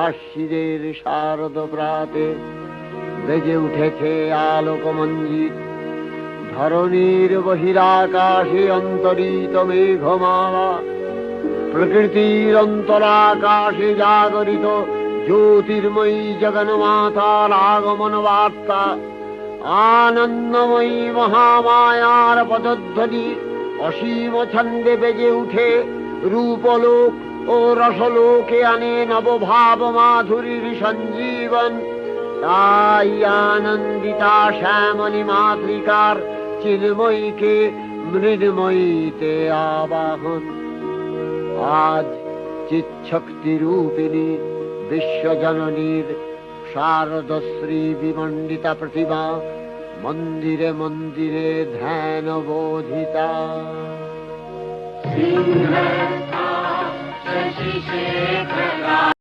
আশ্বিনের শারদ প্রাতে বেজে উঠেছে আলোকমঞ্জিত। ধরণীর বহিরাকাশে অন্তরিত মেঘমালা, প্রকৃতির অন্তরাকাশে জাগরিত জ্যোতির্ময়ী জগন্মাতার আগমন বার্তা। আনন্দময়ী মহামায়ার পদধ্বনি অসীম ছন্দে বেজে উঠে রূপলোক ও রসলোকে আনে নবভাব মাধুরীর সঞ্জীবন। তাই আনন্দিতা শ্যামলী মাতৃকার চিন্ময়ীকে মৃন্ময়ীতে আবাহন। আজ চিৎশক্তি রূপিণী বিশ্বজননীর শারদশ্রী বিমণ্ডিতা প্রতিমা মন্দিরে মন্দিরে ধ্যান বোধিতা।